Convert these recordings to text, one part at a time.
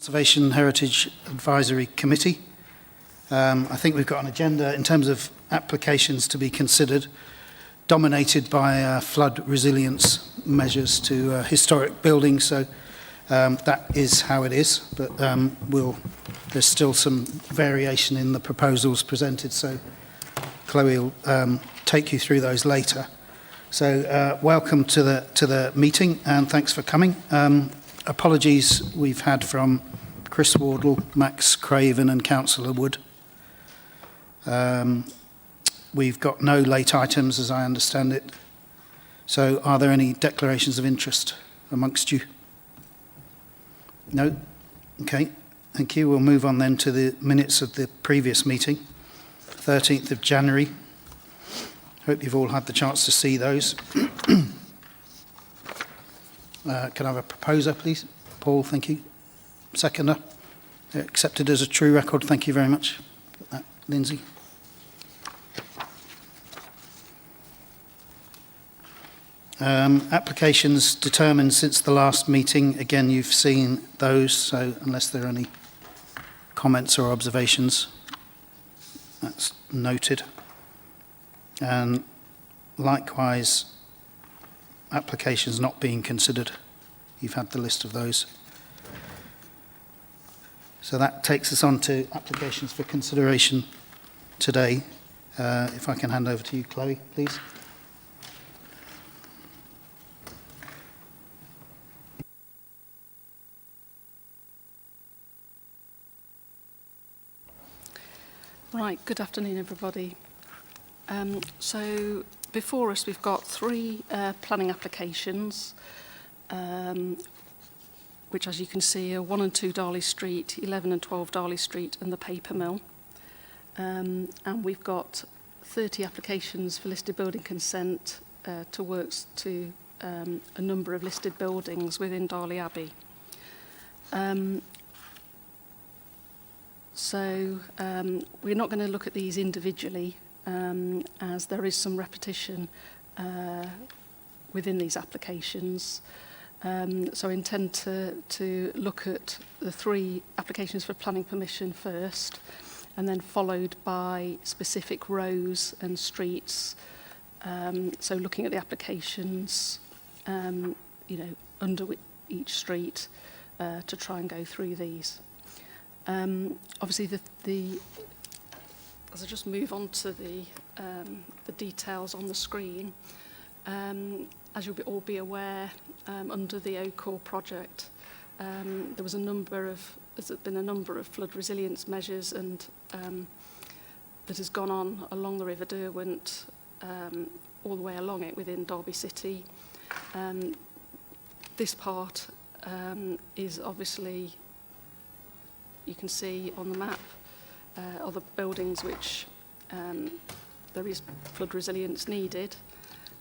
Conservation Heritage Advisory Committee. I think we've got an agenda in terms of applications to be considered, dominated by flood resilience measures to historic buildings. So that is how it is, but there's still some variation in the proposals presented. So Chloe will take you through those later. So welcome to the meeting, and thanks for coming. Apologies we've had from Chris Wardle, Max Craven and Councillor Wood. We've got no late items as I understand it. So are there any declarations of interest amongst you? No? Okay, thank you. We'll move on then to the minutes of the previous meeting, 13th of January. Hope you've all had the chance to see those. Can I have a proposer, please? Paul, thank you. Seconder. Accepted as a true record. Thank you very much. Lindsay. Applications determined since the last meeting. Again, you've seen those, so unless there are any comments or observations, that's noted. And likewise, applications not being considered. You've had the list of those. So that takes us on to applications for consideration today. If I can hand over to you, Chloe, please. Right, good afternoon, everybody. So before us, we've got three planning applications, which, as you can see, are 1 and 2 Darley Street, 11 and 12 Darley Street, and the paper mill. And we've got 30 applications for listed building consent to works to a number of listed buildings within Darley Abbey. So we're not going to look at these individually, as there is some repetition within these applications. So I intend to look at the three applications for planning permission first, and then followed by specific rows and streets. So looking at the applications, under each street to try and go through these. Obviously, as I just move on to the details on the screen, as you'll all be aware, under the OCOR project, there's been a number of flood resilience measures, and that has gone on along the River Derwent, all the way along it within Derby City. This part is obviously, you can see on the map, other buildings which there is flood resilience needed,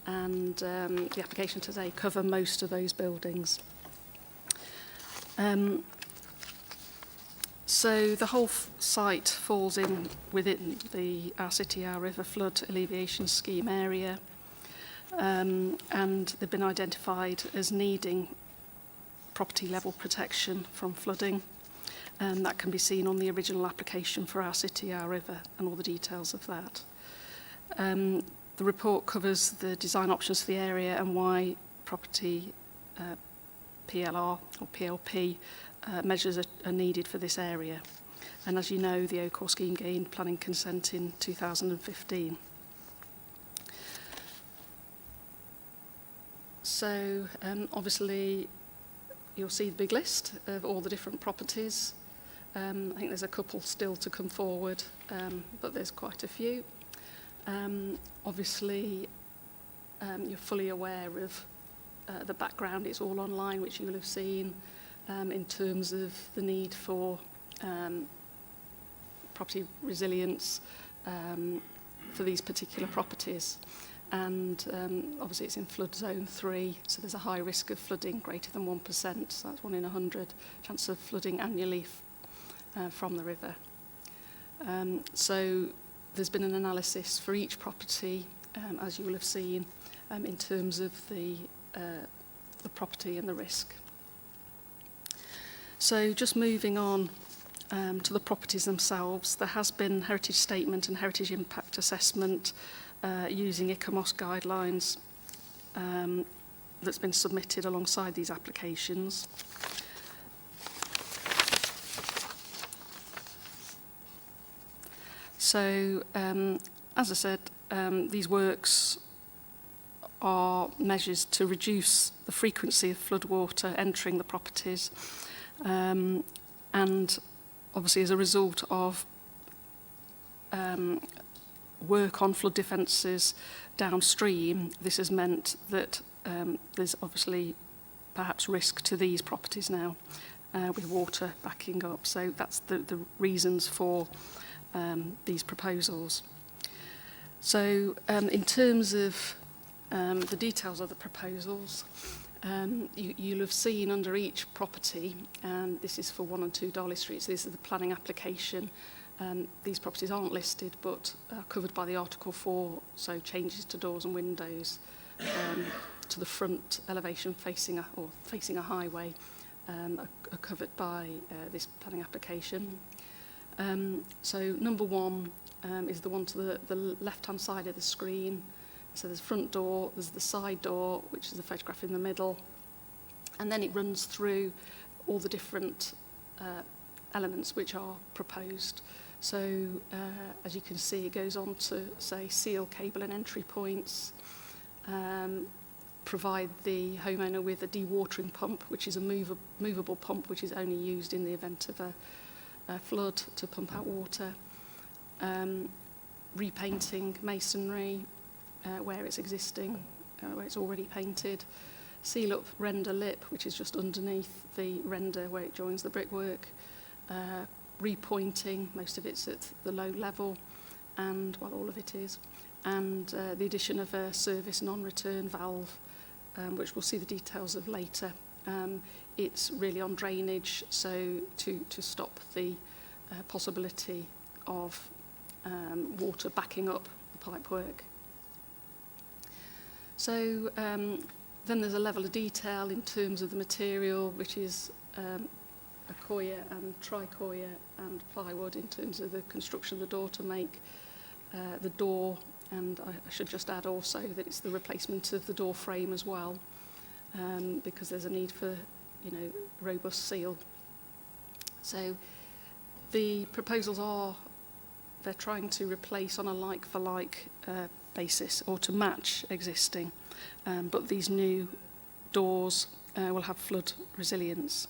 and the application today cover most of those buildings. So the whole site falls in within the Our City, Our River flood alleviation scheme area, and they've been identified as needing property level protection from flooding. And that can be seen on the original application for Our City, Our River, and all the details of that. The report covers the design options for the area and why property PLR or PLP measures are needed for this area. And as you know, the OCOR scheme gained planning consent in 2015. So obviously, you'll see the big list of all the different properties. I think there's a couple still to come forward, but there's quite a few. Obviously, you're fully aware of the background. It's all online, which you will have seen, in terms of the need for property resilience for these particular properties. And obviously it's in flood zone 3, so there's a high risk of flooding greater than 1%, so that's 1 in 100 chance of flooding annually from the river. So there's been an analysis for each property, as you will have seen, in terms of the property and the risk. So just moving on to the properties themselves, there has been heritage statement and heritage impact assessment using ICOMOS guidelines that's been submitted alongside these applications. So, as I said, these works are measures to reduce the frequency of floodwater entering the properties, and obviously as a result of work on flood defences downstream, this has meant that there's obviously perhaps risk to these properties now with water backing up. So that's the reasons for these proposals. So in terms of the details of the proposals, you'll have seen under each property, and this is for 1 and 2 Darley Street, so this is the planning application. These properties aren't listed but are covered by the Article 4, so changes to doors and windows to the front elevation facing a highway are covered by this planning application. So number 1 is the one to the left-hand side of the screen. So there's front door, there's the side door, which is the photograph in the middle, and then it runs through all the different elements which are proposed. So as you can see, it goes on to say seal cable and entry points, provide the homeowner with a dewatering pump, which is a movable pump which is only used in the event of a flood to pump out water, repainting masonry where it's existing, where it's already painted, seal up render lip, which is just underneath the render where it joins the brickwork, repointing, most of it's at the low level, and well, all of it is, and the addition of a service non-return valve, which we'll see the details of later. It's really on drainage, so to stop the possibility of water backing up the pipework. So then there's a level of detail in terms of the material, which is Accoya and tricoya and plywood in terms of the construction of the door to make the door, and I should just add also that it's the replacement of the door frame as well, because there's a need for, robust seal. So the proposals they're trying to replace on a like-for-like basis or to match existing, but these new doors will have flood resilience.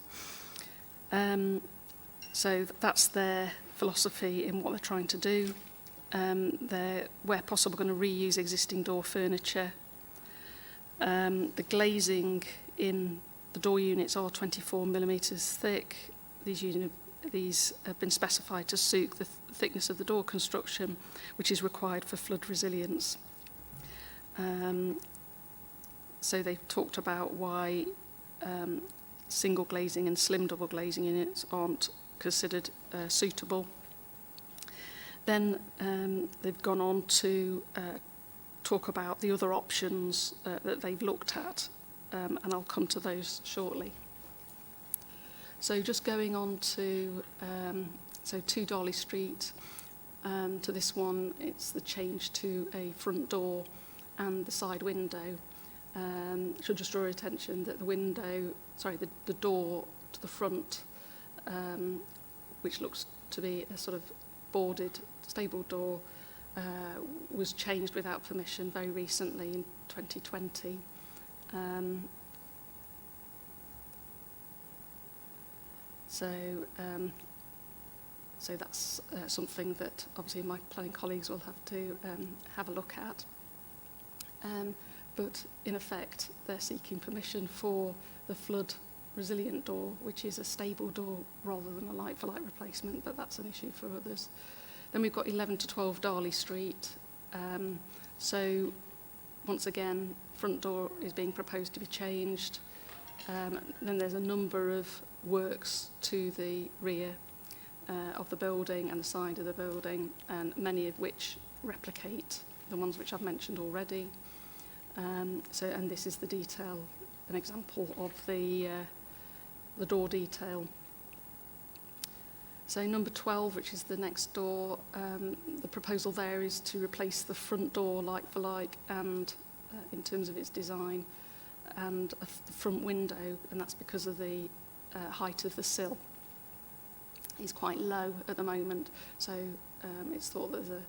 So that's their philosophy in what they're trying to do. They're, where possible, going to reuse existing door furniture. The glazing in the door units are 24 millimetres thick. These have been specified to suit the thickness of the door construction, which is required for flood resilience. So they've talked about why single glazing and slim double glazing units aren't considered suitable. Then they've gone on to talk about the other options that they've looked at, and I'll come to those shortly. So just going on to 2 Darley Street, to this one, it's the change to a front door and the side window. Should just draw your attention that the door to the front, which looks to be a sort of boarded stable door, was changed without permission very recently in 2020. So that's something that obviously my planning colleagues will have to have a look at. But in effect, they're seeking permission for the flood resilient door, which is a stable door rather than a like-for-like replacement, but that's an issue for others. Then we've got 11 to 12 Darley Street. So once again, front door is being proposed to be changed. Then there's a number of works to the rear of the building and the side of the building, and many of which replicate the ones which I've mentioned already. And this is the detail, an example of the door detail. So number 12, which is the next door, the proposal there is to replace the front door like for like, and in terms of its design, and the front window, and that's because of the height of the sill. It's quite low at the moment, so it's thought there's a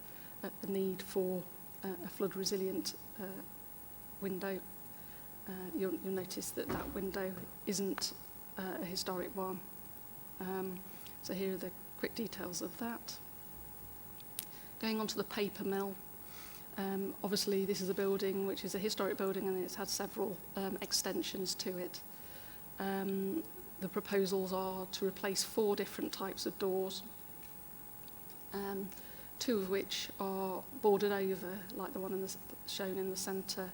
need for a flood resilient window. You'll notice that window isn't a historic one. So here are the quick details of that. Going on to the paper mill. Obviously this is a building which is a historic building, and it's had several extensions to it. The proposals are to replace 4 different types of doors, 2 of which are boarded over, like the one shown in the centre.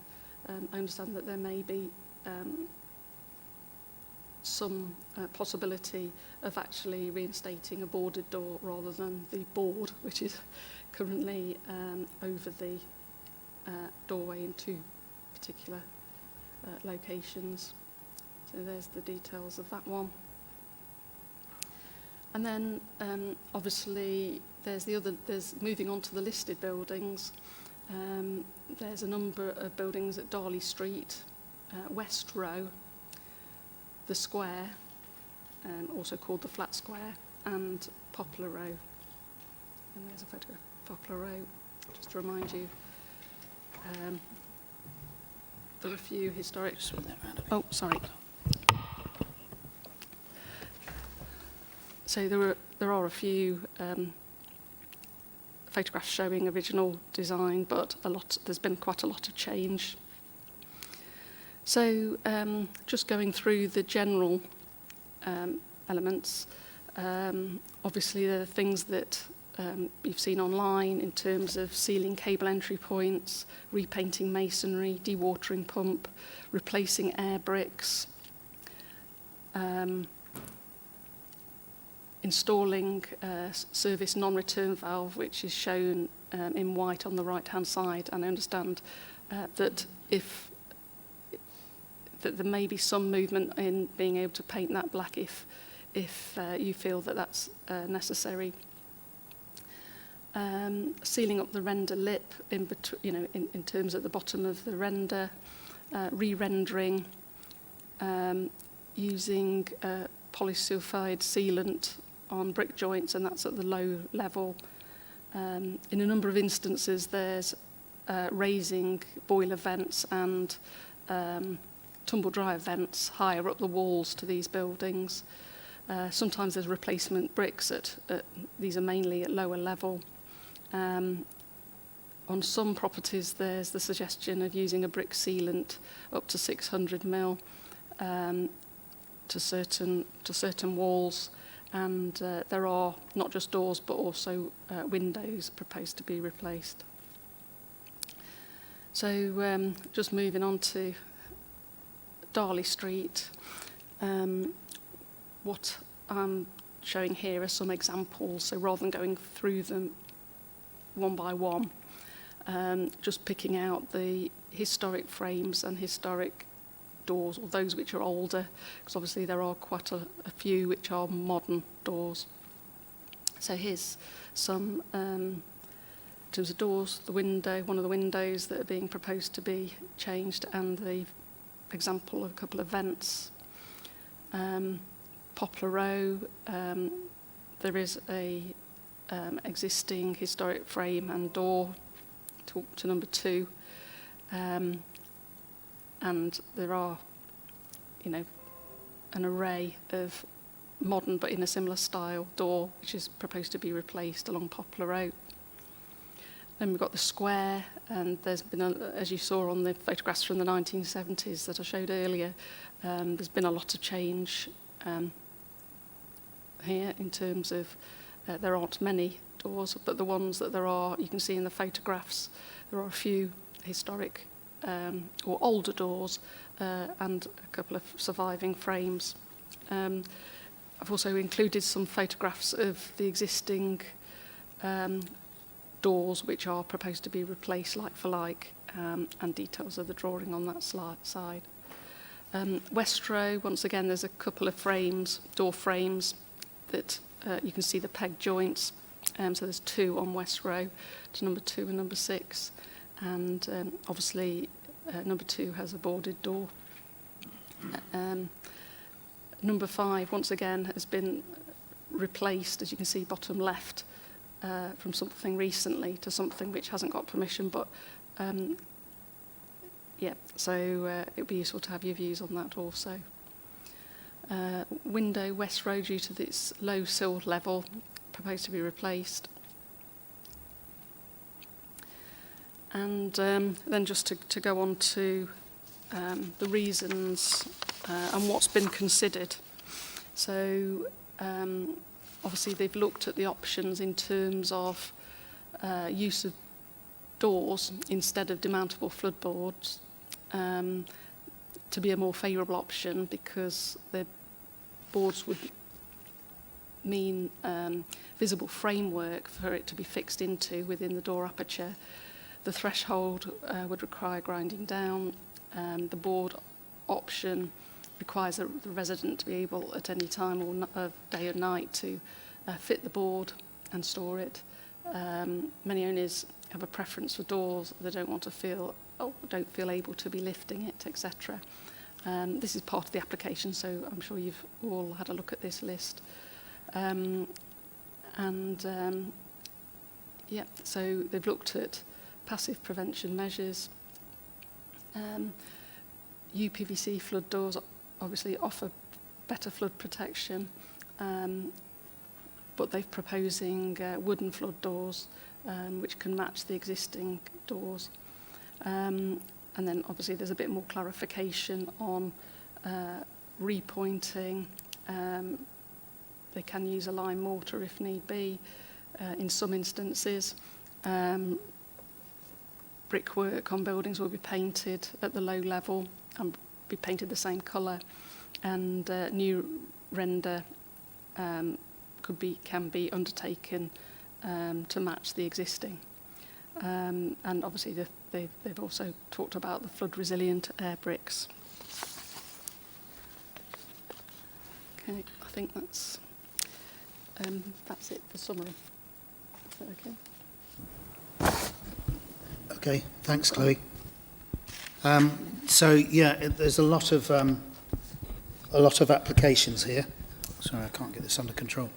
I understand that there may be some possibility of actually reinstating a boarded door rather than the board, which is currently over the doorway in 2 particular locations. So there's the details of that one. And then obviously there's moving on to the listed buildings. There's a number of buildings at Darley Street, West Row, the Square, also called the Flat Square, and Poplar Row. And there's a photograph of Poplar Row, just to remind you. There are a few historic... Oh, sorry. So there are a few photographs showing original design, but there's been quite a lot of change. So just going through the general elements, obviously there are things that you've seen online in terms of sealing cable entry points, repainting masonry, dewatering pump, replacing air bricks, installing a service non-return valve, which is shown in white on the right-hand side. And I understand that that there may be some movement in being able to paint that black if you feel that that's necessary. Sealing up the render lip in terms at the bottom of the render, re-rendering, using polysulfide sealant on brick joints, and that's at the low level. In a number of instances, there's raising boiler vents and tumble dryer vents higher up the walls to these buildings. Sometimes there's replacement bricks these are mainly at lower level. On some properties, there's the suggestion of using a brick sealant up to 600 ml to certain walls, and there are not just doors but also windows proposed to be replaced. So just moving on to Darley Street, what I'm showing here are some examples, so rather than going through them one by one, just picking out the historic frames and historic doors, or those which are older, because obviously there are quite a few which are modern doors. So here's some, in terms of doors, one of the windows that are being proposed to be changed, and the example of a couple of vents. Poplar Row, there is a existing historic frame and door to number 2, and there are, an array of modern but in a similar style door which is proposed to be replaced along Poplar Row. Then we've got the Square, and there's been, as you saw on the photographs from the 1970s that I showed earlier, there's been a lot of change here in terms of there aren't many doors, but the ones that there are, you can see in the photographs, there are a few historic or older doors and a couple of surviving frames. I've also included some photographs of the existing doors which are proposed to be replaced like for like, and details of the drawing on that side. West Row, once again, there's a couple of frames, door frames, that you can see the peg joints. So there's 2 on West Row to number 2 and number 6. And obviously number 2 has a boarded door. Number 5, once again, has been replaced, as you can see, bottom left, from something recently to something which hasn't got permission. But yeah, so it would be useful to have your views on that also. Window West Row, due to this low sill level, proposed to be replaced. And then just to go on to the reasons and what's been considered. So obviously they've looked at the options in terms of use of doors instead of demountable floodboards to be a more favourable option, because the boards would mean visible framework for it to be fixed into within the door aperture. The threshold would require grinding down. The board option requires the resident to be able at any time of day or night to fit the board and store it. Many owners have a preference for doors. They don't want to feel able to be lifting it, etc. This is part of the application, so I'm sure you've all had a look at this list. Yeah, so they've looked at passive prevention measures. UPVC flood doors obviously offer better flood protection, but they're proposing wooden flood doors which can match the existing doors. And then obviously there's a bit more clarification on repointing. They can use a lime mortar if need be in some instances. Brickwork on buildings will be painted at the low level and be painted the same colour, and new render can be undertaken to match the existing. And obviously they've also talked about the flood resilient air bricks. Okay, I think that's it for summary. Is that okay? Okay, thanks, Chloe. So yeah, there's a lot of applications here. Sorry, I can't get this under control.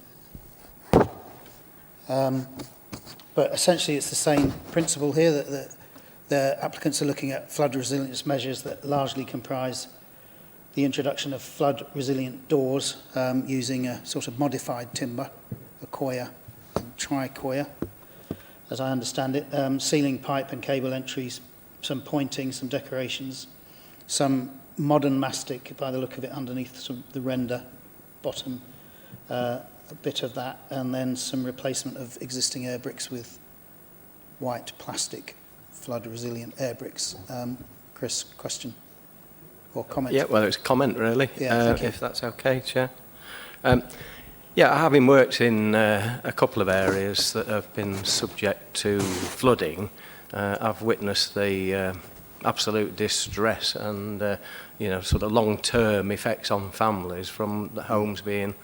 But essentially, it's the same principle here, that the applicants are looking at flood resilience measures that largely comprise the introduction of flood resilient doors using a sort of modified timber, a coir and tri-coir, as I understand it, ceiling pipe and cable entries, some pointing, some decorations, some modern mastic by the look of it underneath the render bottom, a bit of that, and then some replacement of existing air bricks with white plastic flood resilient air bricks. Chris, question or comment? Yeah, well, it's a comment really, Yeah, if that's okay, Chair. Yeah, having worked in a couple of areas that have been subject to flooding, I've witnessed the absolute distress and sort of long-term effects on families from the homes being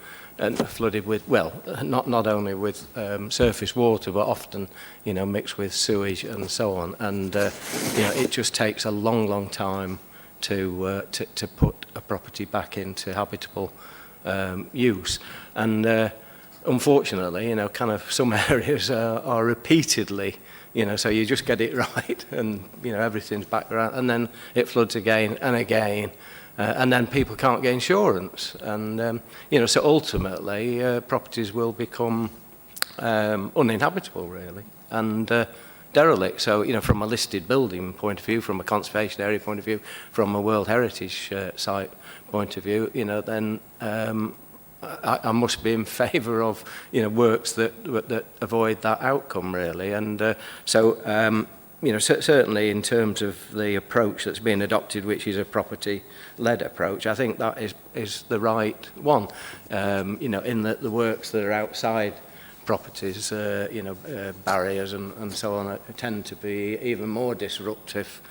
flooded with, well, not only with surface water, but often mixed with sewage and so on. And it just takes a long time to put a property back into habitable use. And unfortunately, kind of some areas are repeatedly, so you just get it right and, everything's back around, and then it floods again and again, and then people can't get insurance. And, so ultimately, properties will become uninhabitable, really, and derelict. So, from a listed building point of view, from a conservation area point of view, from a World Heritage Site point of view, then I must be in favour of works that avoid that outcome, really. And certainly in terms of the approach that's being adopted, which is a property-led approach, I think that is the right one. In that the works that are outside properties, barriers and so on, tend to be even more disruptive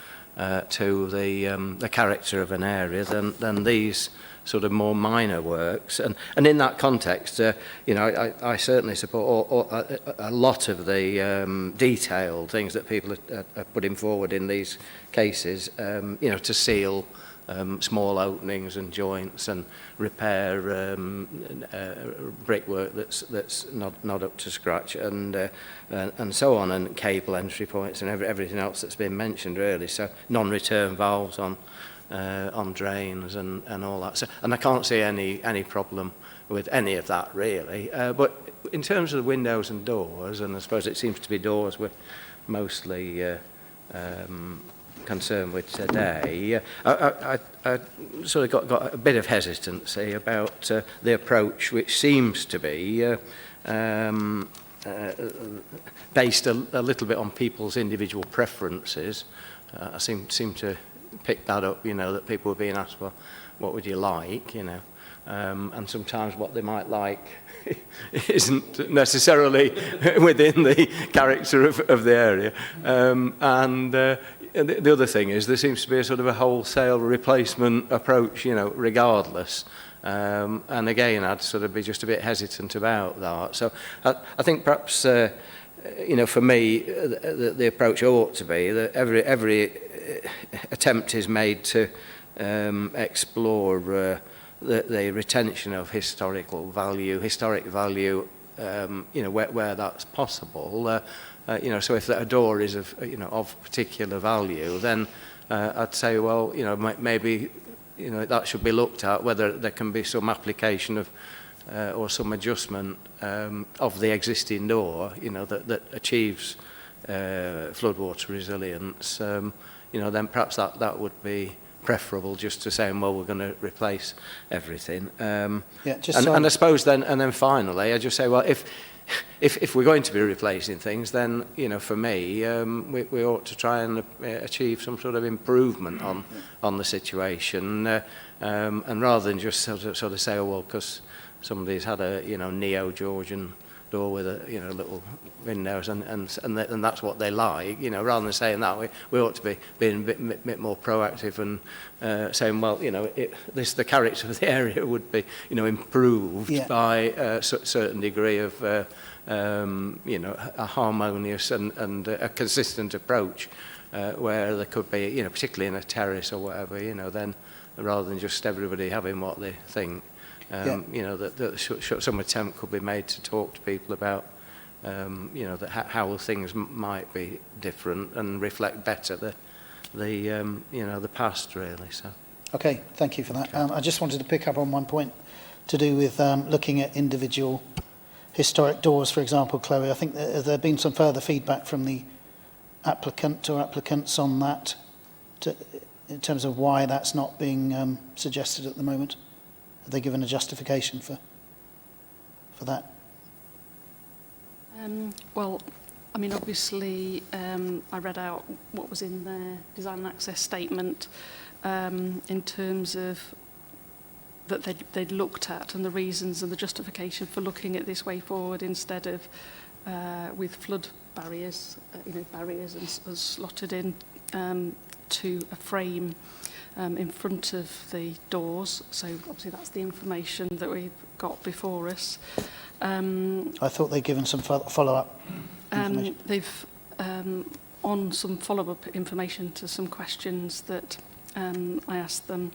to the character of an area than these sort of more minor works. And in that context, you know, I certainly support a lot of the detailed things that people are putting forward in these cases, you know, to seal small openings and joints and repair brickwork that's not up to scratch and so on, and cable entry points and everything else that's been mentioned really. So non-return valves on drains and all that. So, and I can't see any problem with any of that really. But in terms of the windows and doors, and I suppose it seems to be doors we're mostly concerned with today, I sort of got a bit of hesitancy about the approach, which seems to be based a little bit on people's individual preferences. I seem to pick that up, you know, that people were being asked, well, what would you like, you know, and sometimes what they might like isn't necessarily within the character of the area. And the other thing is there seems to be a sort of a wholesale replacement approach, you know, regardless. And again, I'd sort of be just a bit hesitant about that. So I think perhaps, you know, for me, the approach ought to be that every attempt is made to explore the retention of historic value, you know, where that's possible. You know, so if a door is of, you know, of particular value, then I'd say, well, you know, maybe, you know, that should be looked at, whether there can be some application of or some adjustment of the existing door, you know, that achieves floodwater resilience. You know, then perhaps that would be preferable, just to say, well, we're going to replace everything. And I suppose then finally, I just say, well, if we're going to be replacing things, then, you know, for me, we ought to try and achieve some sort of improvement on the situation, and rather than just sort of say, oh, well, because somebody's had a, you know, neo-Georgian door with a, you know, little windows and that's what they like, you know, rather than saying that, we ought to be being a bit more proactive and saying, well, you know, the character of the area would be, you know, improved by a certain degree of, you know, a harmonious and a consistent approach, where there could be, you know, particularly in a terrace or whatever, you know, then rather than just everybody having what they think. You know, that some attempt could be made to talk to people about, you know, how things might be different and reflect better the you know, the past really. So. Okay, thank you for that. I just wanted to pick up on one point to do with looking at individual historic doors, for example, Chloe. I think there have been some further feedback from the applicant or applicants on that, in terms of why that's not being suggested at the moment. Have they given a justification for that? Well, I mean, obviously, I read out what was in their design and access statement in terms of that they'd looked at and the reasons and the justification for looking at this way forward instead of with flood barriers, you know, barriers and slotted in to a frame in front of the doors. So obviously that's the information that we've got before us. I thought they'd given some follow-up information. They've on some follow-up information to some questions that I asked them.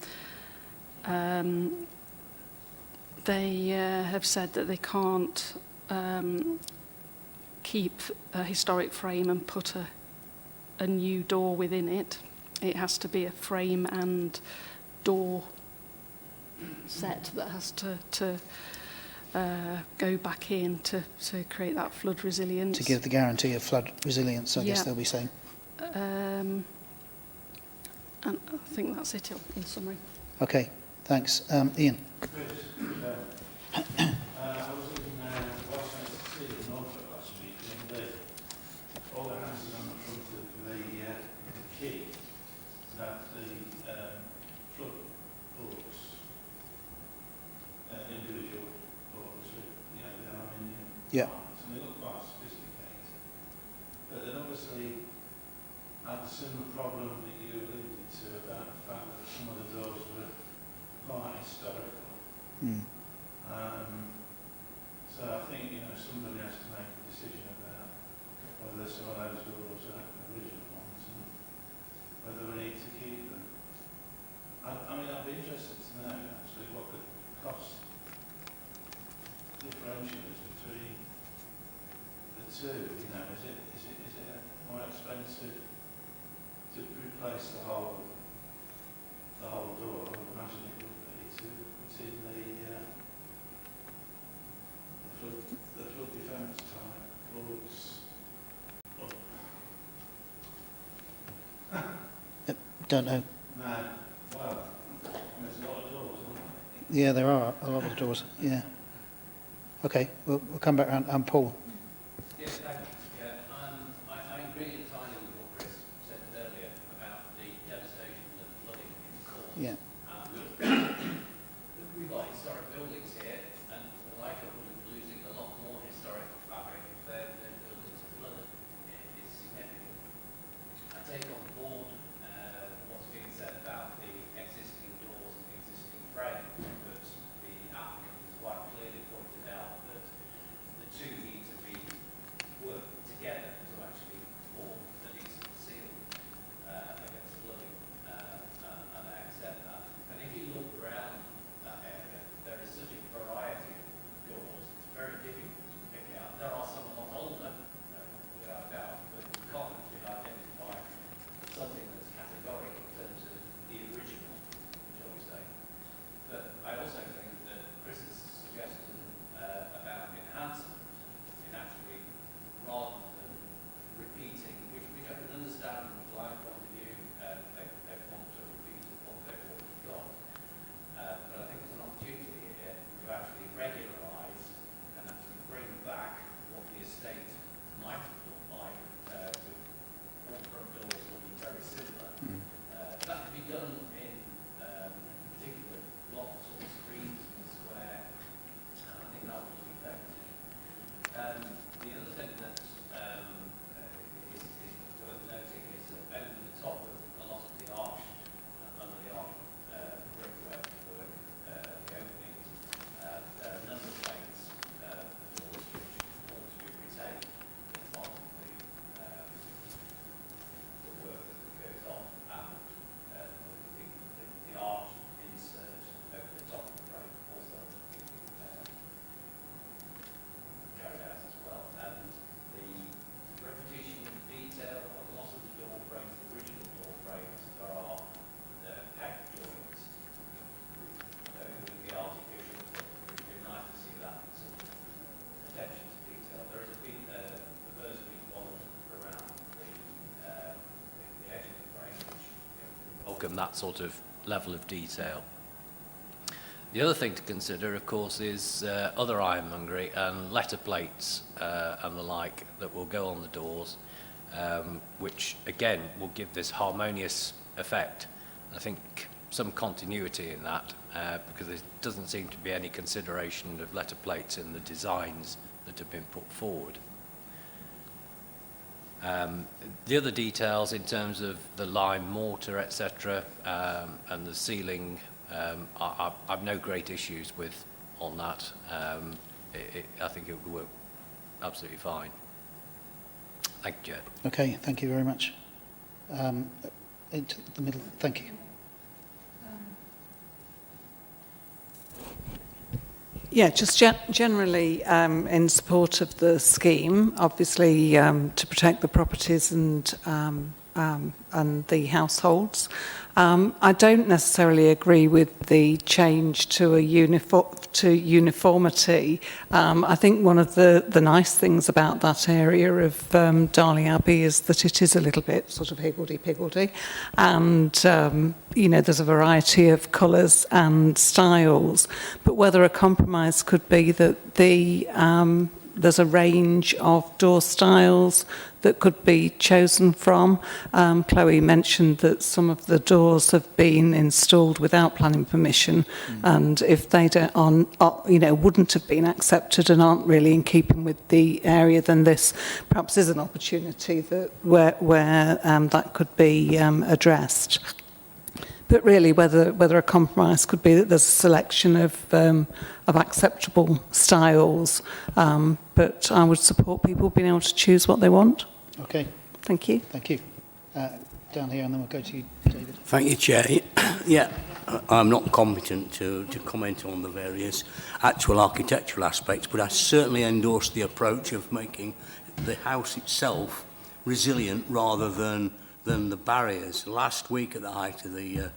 They have said that they can't keep a historic frame and put a new door within it. It has to be a frame and door set that has to go back in to create that flood resilience. To give the guarantee of flood resilience, I guess they'll be saying. And I think that's it in summary. Okay, thanks. Ian. I was in Washington DC in Norfolk last week, and all the houses on the front of the quay that the flood boats, individual boats with, you know, the aluminium parts, and they look quite sophisticated. But then obviously had the similar problem that you alluded to about the fact that some of the doors were quite historical. Mm. So I think, you know, somebody has to make a decision about whether some of those doors are original ones and whether we need to keep them. I mean, I'd be interested to know actually what the cost differential is between the two. You know, is it more expensive to replace the whole door? I would imagine it would be to put in the flood defence type doors. Don't know. No, well, there's a lot of doors, isn't there? Yeah, there are a lot of doors. Yeah. Okay, we'll come back around. Paul. Yes, thank you. Yeah, I agree entirely with what Chris said earlier about the devastation that flooding can cause. Yeah. We've got historic buildings here, and the likelihood of losing a lot more historic fabric if their buildings are flooded is significant. I take on board what's being said about the existing doors and the existing frame, but the applicant has quite clearly pointed out that the two need to be worked together to actually form a decent seal against flooding, and I accept that. And if you look around that area, there is such a variety of doors, it's very difficult to pick out. There are some a lot older, without doubt, but you can't actually identify something that's categoric in terms of the original, shall we say. But I also think that Chris's suggestion about enhancement in actually, rather than repeating, which I can understand from a client point of view, they want to repeat what they've already got. But I think there's an opportunity here to actually regularise and actually bring back what the estate might have looked like with all front doors looking very similar. That can be done in particular blocks or streets and square, and I think that will be effective. The other thing that is worth noting is that over the top of a lot of the arch, under the arch brickwork work, the openings, there are number plates for doors which ought to be retained as part of the work that goes on, and the arch insert over the top of the frame also carried out as well. And the repetition of detail on a lot of the door frames, the original door frames, there are peg joints. It would be artificial, but it would be nice to see that sort of attention to detail. There has been a version involved around the edge of the frame, which welcome that sort of level of detail. The other thing to consider, of course, is other ironmongery and letter plates and the like that will go on the doors, which again will give this harmonious effect. I think some continuity in that because there doesn't seem to be any consideration of letter plates in the designs that have been put forward. The other details in terms of the lime mortar, etc., and the ceiling, I've no great issues with on that. I think it would work absolutely fine. Thank you, Chair. Okay, thank you very much. Into the middle. Thank you. Yeah, just generally in support of the scheme, obviously to protect the properties and the households. I don't necessarily agree with the change to uniformity. I think one of the nice things about that area of Darley Abbey is that it is a little bit sort of higgledy-piggledy, and you know, there's a variety of colours and styles. But whether a compromise could be that there's a range of door styles that could be chosen from. Chloe mentioned that some of the doors have been installed without planning permission, and if they wouldn't have been accepted and aren't really in keeping with the area, then this perhaps is an opportunity that where that could be addressed. But really, whether a compromise could be that there's a selection of acceptable styles, but I would support people being able to choose what they want. Okay, Thank you. thank you. Down here, and then we'll go to you, David. Thank you, Chair. Yeah, I'm not competent to comment on the various actual architectural aspects, but I certainly endorse the approach of making the house itself resilient rather than the barriers. Last week, at the height of the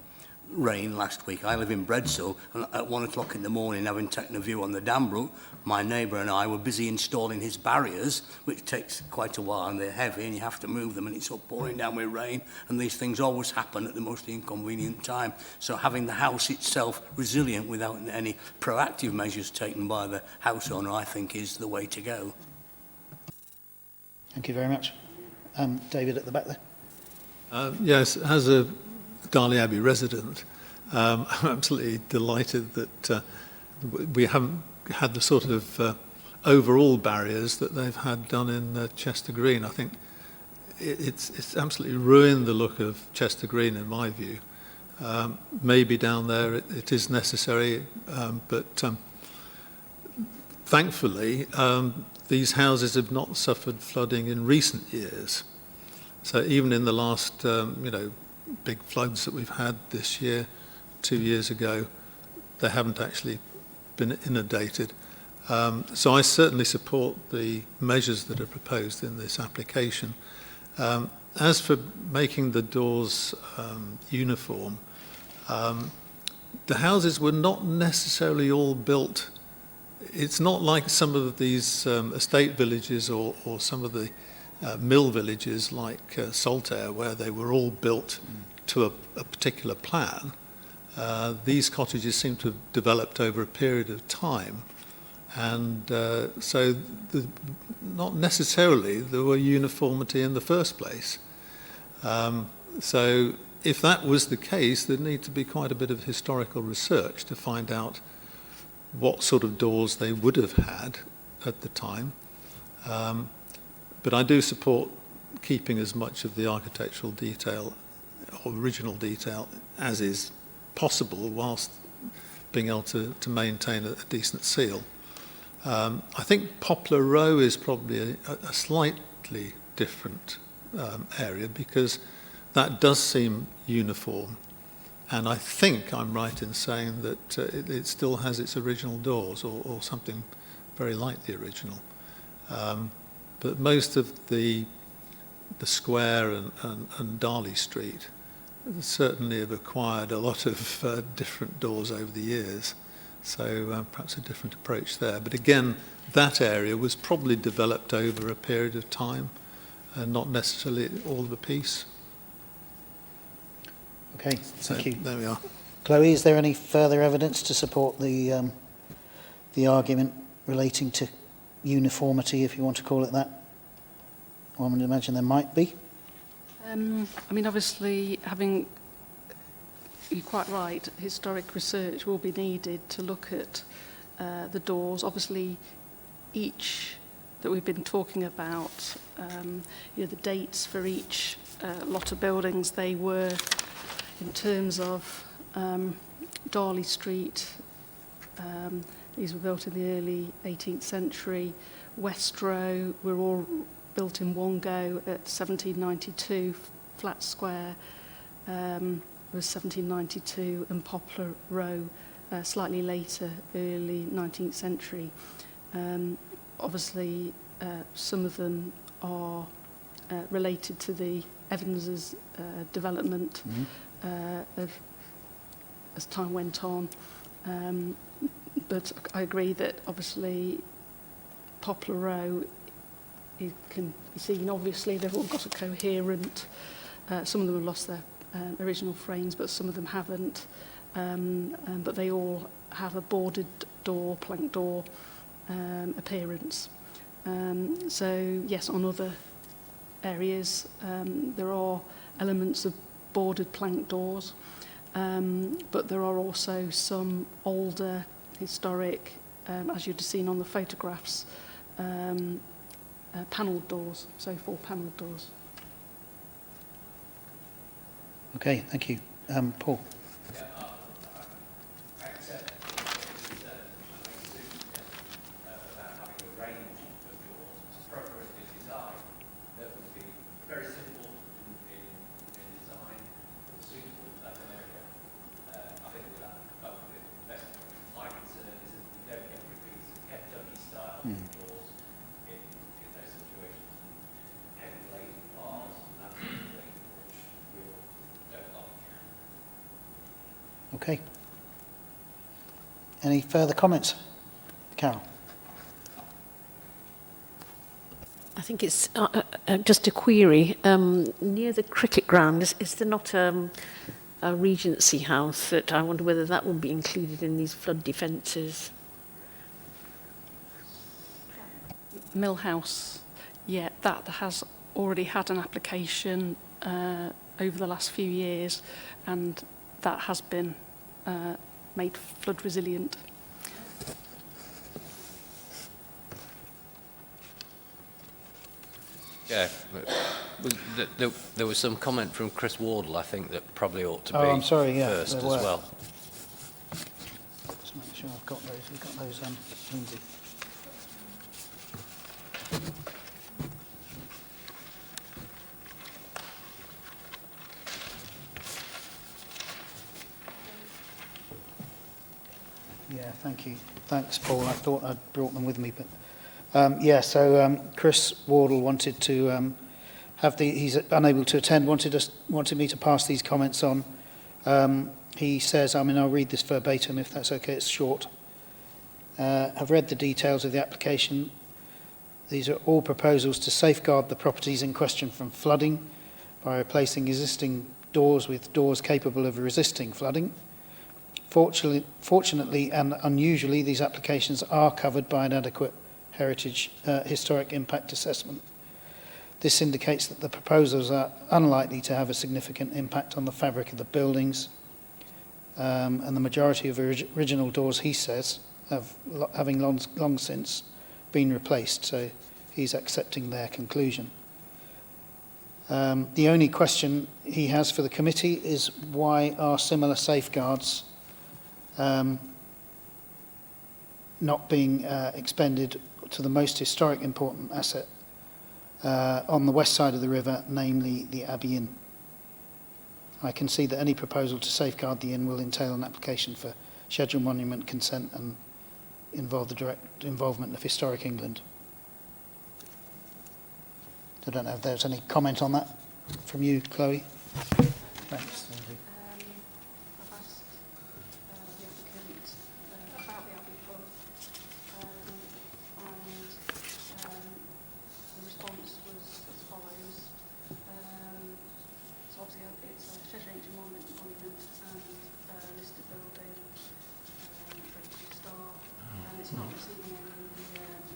rain last week, I live in Bredsall, and at 1 o'clock in the morning, having taken a view on the Dambrook, my neighbour and I were busy installing his barriers, which takes quite a while, and they're heavy, and you have to move them, and it's all pouring down with rain, and these things always happen at the most inconvenient time. So having the house itself resilient without any proactive measures taken by the house owner, I think, is the way to go. Thank you very much. David at the back there. Yes, as a Darley Abbey resident, I'm absolutely delighted that we haven't had the sort of overall barriers that they've had done in Chester Green. I think it's absolutely ruined the look of Chester Green, in my view. Maybe down there it is necessary, but thankfully these houses have not suffered flooding in recent years. So even in the last, big floods that we've had this year, 2 years ago, they haven't actually been inundated. So I certainly support the measures that are proposed in this application. As for making the doors uniform, the houses were not necessarily all built. It's not like some of these estate villages or some of the mill villages like Saltaire, where they were all built to a particular plan. These cottages seem to have developed over a period of time, and so not necessarily there were uniformity in the first place. So if that was the case, there'd need to be quite a bit of historical research to find out what sort of doors they would have had at the time. But I do support keeping as much of the architectural detail or original detail as is possible whilst being able to maintain a decent seal. I think Poplar Row is probably a slightly different area because that does seem uniform. And I think I'm right in saying that it still has its original doors or something very like the original. But most of the square and Darley Street certainly have acquired a lot of different doors over the years. So perhaps a different approach there. But again, that area was probably developed over a period of time and not necessarily all of a piece. Okay, thank you. There we are. Chloe, is there any further evidence to support the argument relating to uniformity, if you want to call it that? Well, I would imagine there might be. Obviously, you're quite right, historic research will be needed to look at the doors. Obviously, each that we've been talking about, the dates for each lot of buildings, they were, in terms of Darley Street, these were built in the early 18th century. West Row were all built in one go at 1792. Flat Square was 1792, and Poplar Row slightly later, early 19th century. Obviously, some of them are related to the Evans's development as time went on. But I agree that obviously Poplar Row can be seen. Obviously, they've all got a coherent. Some of them have lost their original frames, but some of them haven't. But they all have a boarded door, plank door appearance. So yes, on other areas there are elements of boarded plank doors, but there are also some older, historic, as you'd have seen on the photographs, panelled doors, so 4 panelled doors. Okay, thank you. Paul. Okay. Any further comments? Carol? I think it's just a query. Near the cricket ground, is there not a Regency house that I wonder whether that would be included in these flood defences? Mill House, yeah, that has already had an application over the last few years, and that has been made flood resilient. Yeah, there was some comment from Chris Wardle, I think, that probably ought to be I'm sorry, yeah, first there as were. well. Just make sure I've got those. We've got those, Lindsay. Yeah, thank you. Thanks, Paul. I thought I'd brought them with me, but so Chris Wardle wanted to he's unable to attend, wanted me to pass these comments on. He says, I'll read this verbatim if that's okay, it's short. I've read the details of the application. These are all proposals to safeguard the properties in question from flooding by replacing existing doors with doors capable of resisting flooding. Fortunately and unusually, these applications are covered by an adequate historic impact assessment. This indicates that the proposals are unlikely to have a significant impact on the fabric of the buildings, and the majority of original doors, he says, having long since been replaced, so he's accepting their conclusion. The only question he has for the committee is why are similar safeguards not being expended to the most historic important asset on the west side of the river, namely the Abbey Inn. I can see that any proposal to safeguard the inn will entail an application for scheduled monument consent and involve the direct involvement of Historic England. I don't know if there's any comment on that from you, Chloe. Thanks. I've asked the applicant about the Abbey Pub, and the response was as follows. So obviously it's a Treasure Ancient Monument and listed building, Treasure Star, and it's not receiving any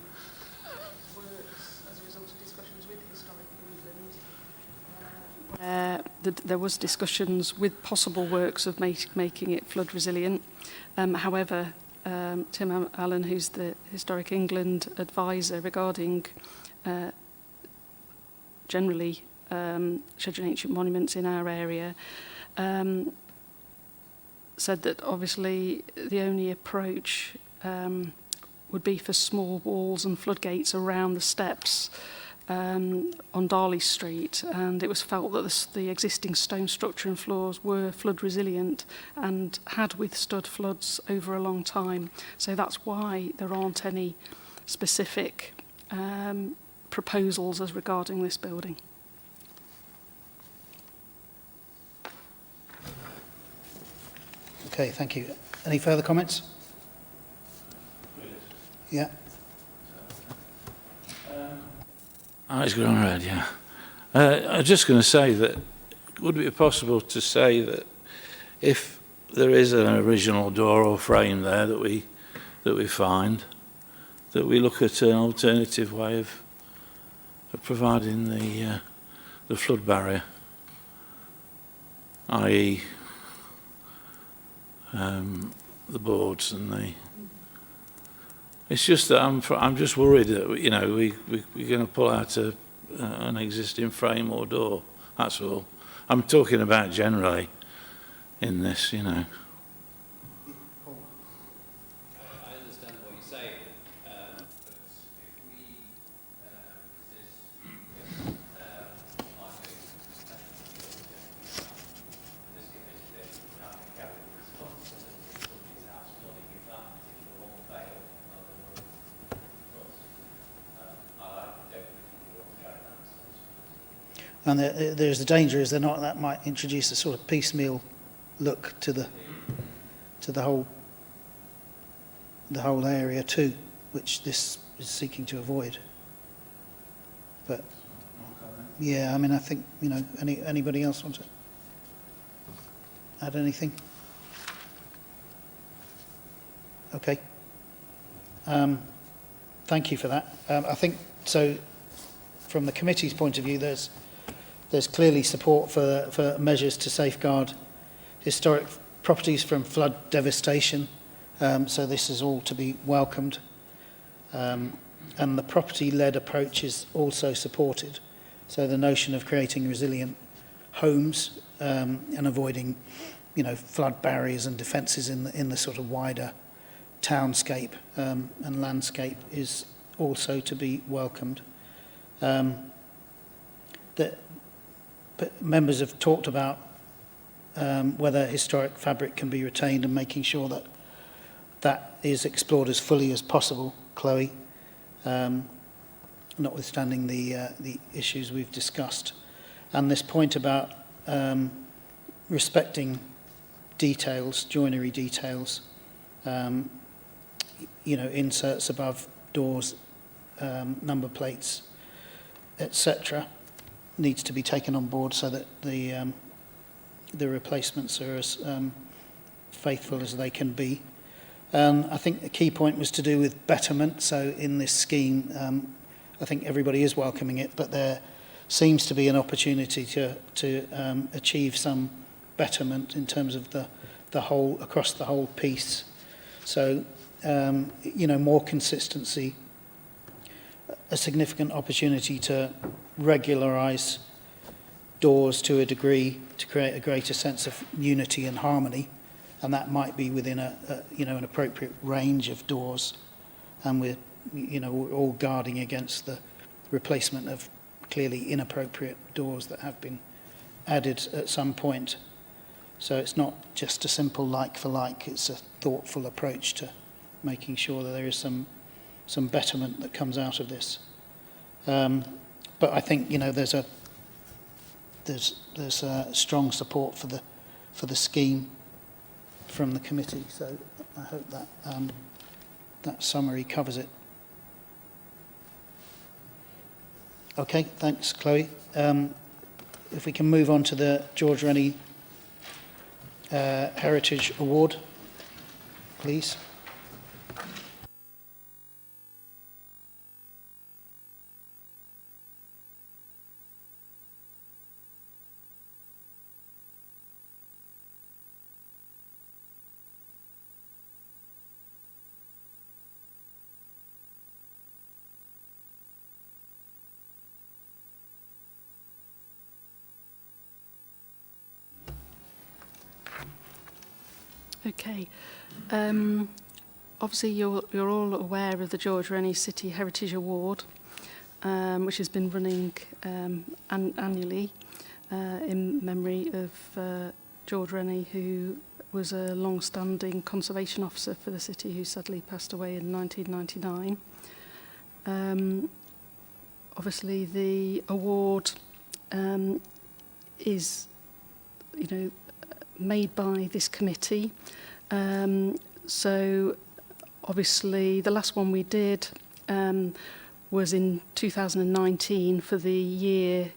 works as a result of discussions with Historic England. There was discussions with possible works of making it flood resilient. However, Tim Allen, who's the Historic England advisor regarding generally scheduled ancient monuments in our area, said that obviously the only approach would be for small walls and floodgates around the steps on Darley Street, and it was felt that the existing stone structure and floors were flood resilient and had withstood floods over a long time. So that's why there aren't any specific proposals as regarding this building. Okay, thank you. Any further comments? Yeah. It's gone red, yeah. I'm just going to say that, would it be possible to say that if there is an original door or frame there that we find, that we look at an alternative way of providing the flood barrier, i.e. the boards and the. It's just that I'm just worried that we're going to pull out an existing frame or door. That's all. I'm talking about generally in this, I understand what you're saying, but if we resist And there's the danger, is there not, that might introduce a sort of piecemeal look to the to the whole area too, which this is seeking to avoid. But yeah, I mean, I think, you know, anybody else want to add anything? Okay. Thank you for that. I think so. From the committee's point of view, there's clearly support for measures to safeguard historic properties from flood devastation. So this is all to be welcomed. And the property-led approach is also supported. So the notion of creating resilient homes and avoiding, you know, flood barriers and defences in the sort of wider townscape and landscape is also to be welcomed. But members have talked about whether historic fabric can be retained and making sure that that is explored as fully as possible, Chloe, notwithstanding the issues we've discussed. And this point about respecting details, joinery details, you know, inserts above doors, number plates, etc., needs to be taken on board so that the replacements are as faithful as they can be. I think the key point was to do with betterment. So in this scheme, I think everybody is welcoming it, but there seems to be an opportunity to achieve some betterment in terms of the whole, across the whole piece. So, you know, more consistency, a significant opportunity to regularise doors to a degree to create a greater sense of unity and harmony, and that might be within you know, an appropriate range of doors, and we're all guarding against the replacement of clearly inappropriate doors that have been added at some point. So it's not just a simple like for like, it's a thoughtful approach to making sure that there is some betterment that comes out of this. But I think, you know, there's a strong support for the scheme from the committee. So I hope that that summary covers it. Okay, thanks, Chloe. If we can move on to the George Rennie Heritage Award, please. Okay. Obviously, you're all aware of the George Rennie City Heritage Award, which has been running annually in memory of George Rennie, who was a long-standing conservation officer for the city, who sadly passed away in 1999. Obviously, the award is, you know, made by this committee. So obviously the last one we did was in 2019 for the year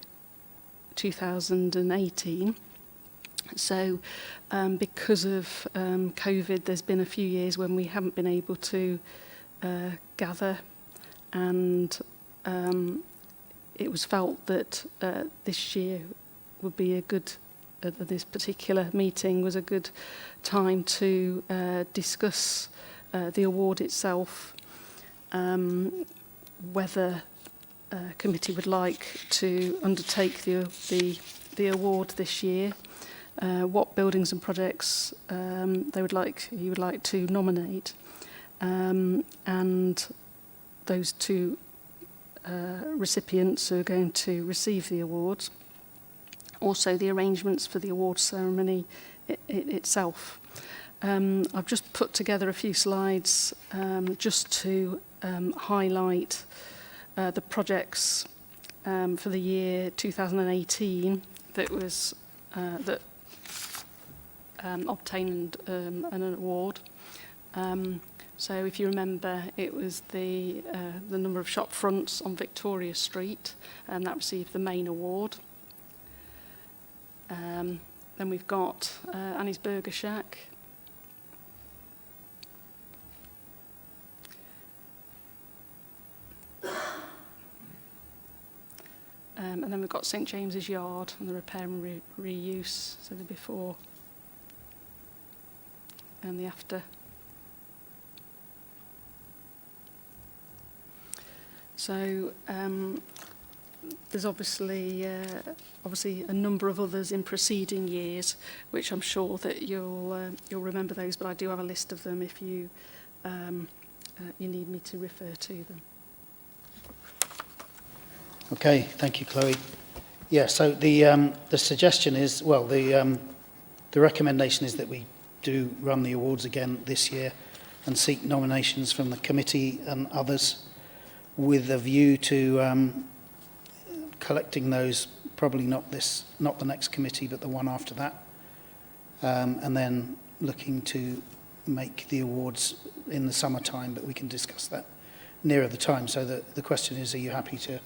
2018. So because of COVID, there's been a few years when we haven't been able to gather, and it was felt that this year would be a good this particular meeting was a good time to discuss the award itself, whether committee would like to undertake the award this year, what buildings and projects you would like to nominate, and those two recipients who are going to receive the awards. Also the arrangements for the awards ceremony itself. I've just put together a few slides just to highlight the projects for the year 2018 that obtained an award. So if you remember, it was the number of shop fronts on Victoria Street, and that received the main award. Then we've got Annie's Burger Shack. And then we've got St James's Yard and the repair and reuse, so the before and the after. So there's obviously a number of others in preceding years, which I'm sure that you'll remember those. But I do have a list of them if you you need me to refer to them. Okay, thank you, Chloe. Yeah, so the suggestion is, well, the recommendation is that we do run the awards again this year and seek nominations from the committee and others, with a view to collecting those, probably not the next committee, but the one after that, and then looking to make the awards in the summertime, but we can discuss that nearer the time. So the question is, are you happy to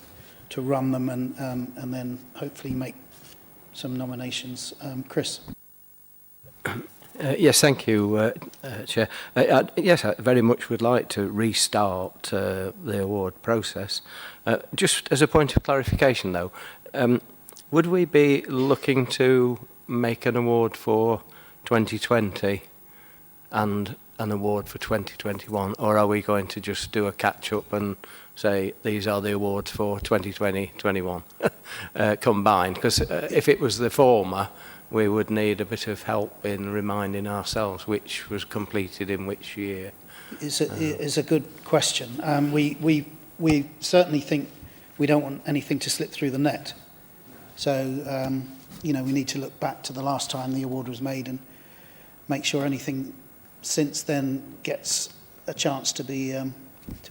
run them and then hopefully make some nominations? Chris? Yes, thank you, Chair. Yes, I very much would like to restart the award process. Just as a point of clarification, though, would we be looking to make an award for 2020 and an award for 2021, or are we going to just do a catch-up and say these are the awards for 2020-21 combined? Because if it was the former, we would need a bit of help in reminding ourselves which was completed in which year. It's a good question. We certainly think we don't want anything to slip through the net. So, we need to look back to the last time the award was made and make sure anything since then gets a chance to be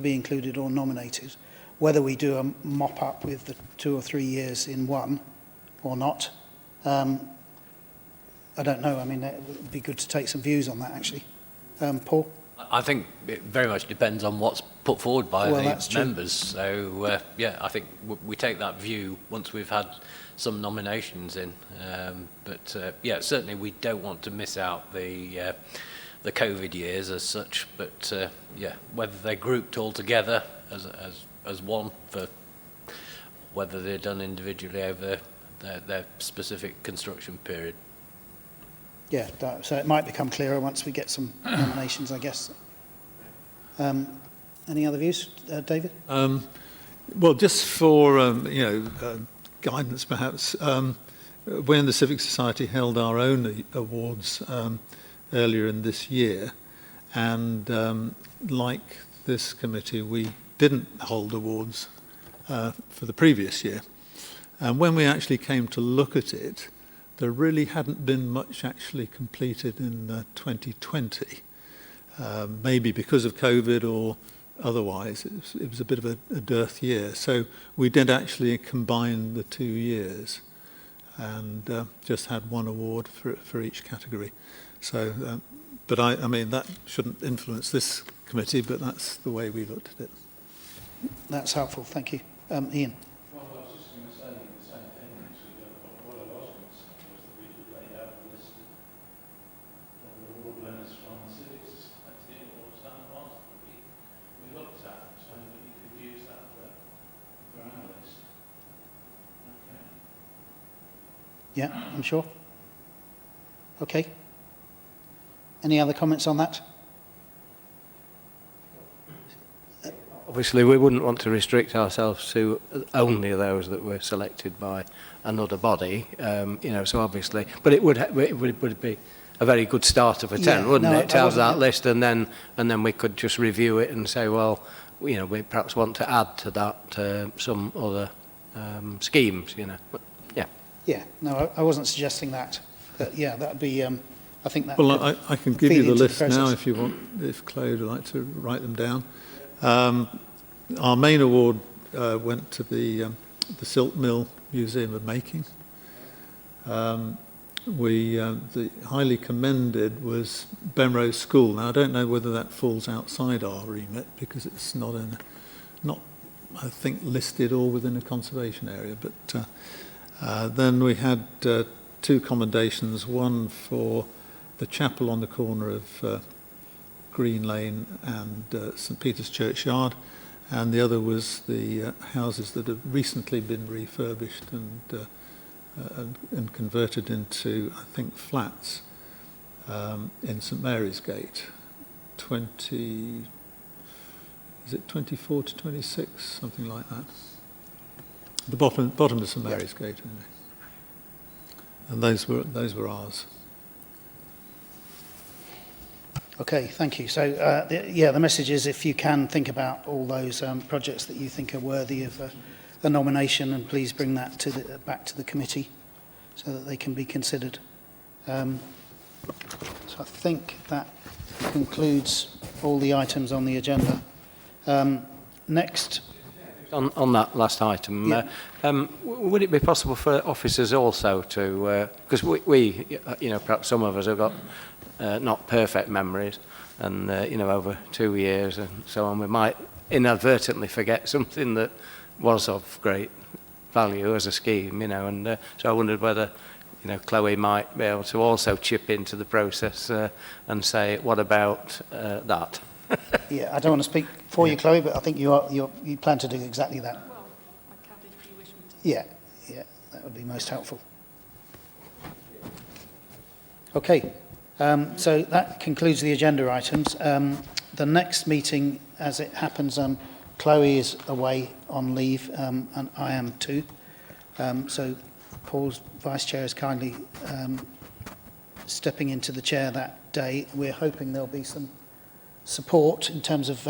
included or nominated. Whether we do a mop-up with the 2 or 3 years in one or not, I don't know. I mean, it would be good to take some views on that, actually. Paul? I think it very much depends on what's put forward by that's the true. members. So, I think we take that view once we've had some nominations in. Certainly we don't want to miss out the COVID years as such. But, whether they're grouped all together as one, for whether they're done individually over their specific construction period. Yeah, so it might become clearer once we get some nominations, I guess. Any other views, David? Well, just for guidance, perhaps. When the Civic Society held our own awards earlier in this year, and like this committee, we didn't hold awards for the previous year. And when we actually came to look at it, there really hadn't been much actually completed in 2020, maybe because of COVID or otherwise. It was a bit of a dearth year. So we did actually combine the 2 years and just had one award for each category. So, but I mean, that shouldn't influence this committee, but that's the way we looked at it. That's helpful, thank you. Ian? Well, I was just going to say the same thing, actually. What I was going to say was that we could lay out a list of award winners from the Civic Society awards and ones that we looked at, so that you could use that for our list. Okay. Yeah, I'm sure. Okay. Any other comments on that? Obviously, we wouldn't want to restrict ourselves to only those that were selected by another body, so obviously, but it would be a very good starter for 10, wouldn't it, to have that list, and then we could just review it and say, well, we perhaps want to add to that some other schemes, But, yeah. Yeah, no, I wasn't suggesting that. But yeah, that would be, I think that. Well, I can give you the list now process. if you want, if Claude would like to write them down. Our main award went to the Silk Mill Museum of Making. the highly commended was Benrose School. Now, I don't know whether that falls outside our remit because it's not, I think, listed all within a conservation area. But then we had two commendations, one for the chapel on the corner of Green Lane and St Peter's Churchyard, and the other was the houses that have recently been refurbished and converted into, I think, flats in St Mary's Gate. 24 to 26, something like that. The bottom of St Mary's Gate, anyway. And those were ours. Okay, thank you. So, the message is if you can think about all those projects that you think are worthy of a nomination, and please bring that back to the committee so that they can be considered. So I think that concludes all the items on the agenda. Next. On that last item, Yeah. Would it be possible for officers also to, because we, perhaps some of us have got not perfect memories, and, over 2 years and so on, we might inadvertently forget something that was of great value as a scheme, and so I wondered whether, Chloe might be able to also chip into the process and say, what about that? Yeah, I don't want to speak for you, Chloe, but I think you plan to do exactly that. Well, I can if you wish me to. Yeah, that would be most helpful. Okay, so that concludes the agenda items. The next meeting, as it happens, Chloe is away on leave, and I am too. So Paul's vice chair is kindly stepping into the chair that day. We're hoping there'll be some support in terms of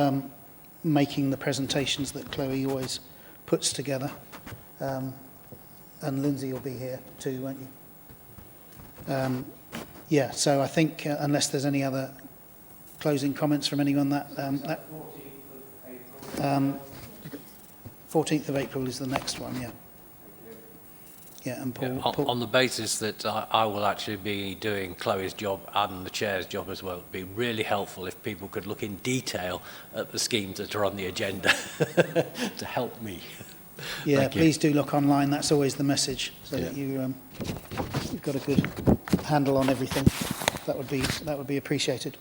making the presentations that Chloe always puts together. And Lindsay will be here too, won't you? Yeah, so I think, unless there's any other closing comments from anyone, that 14th of April is the next one, yeah. Yeah, and Paul, On the basis that I will actually be doing Chloe's job and the chair's job as well, it would be really helpful if people could look in detail at the schemes that are on the agenda to help me. yeah, Thank you. please do look online. That's always the message, so that you've got a good handle on everything. That would be appreciated.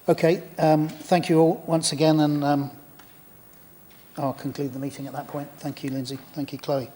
Okay, thank you all once again, and I'll conclude the meeting at that point. Thank you, Lindsay. Thank you, Chloe.